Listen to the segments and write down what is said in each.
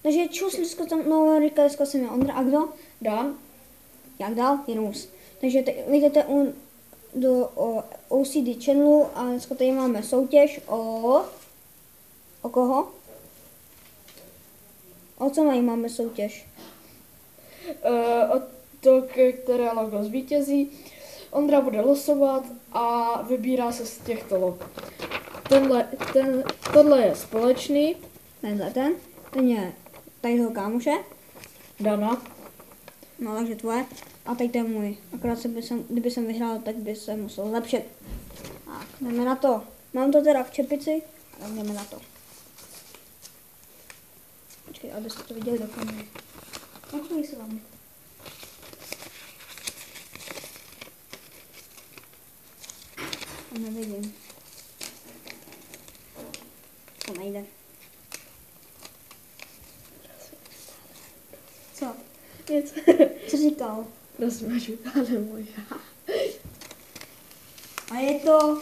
Takže čus, dneska tam, no, dneska jsem je Ondra, a kdo? Dan. Jak dál? Jinus. Takže jdete do OCD channelu a dneska tady máme soutěž o koho? O co máme soutěž? O to, které logo zvítězí. Ondra bude losovat a vybírá se z těchto log. Tohle je společný. Ten je tady toho kámoše. Dana. No, takže tvoje. A teď to je můj. Akorát kdyby jsem vyhrál, tak by se musel zlepšit. Tak, jdeme na to. Mám to teda v čepici, tak jdeme na to. Počkej, abyste to viděli do kamery. Takový se vám. To nevidím. To nejde. Co? Nic. Co říkal? Rozmažu, ale můj. A je to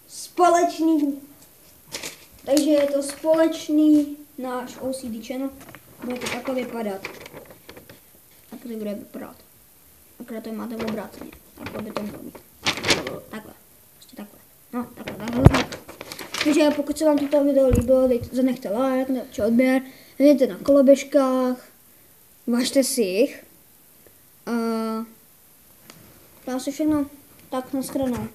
společný. Takže je to společný náš OCD channel. Bude to takhle vypadat. Tak to bude vypadat. Akorát to máte obráceně. Takhle by to mohlo být. Takhle. Prostě takhle. No, takhle. Takže pokud se vám toto video líbilo, zanechte like, či odběr, dejte na koloběžkách, važte si jich. A to asi všechno. Tak, nashledanou.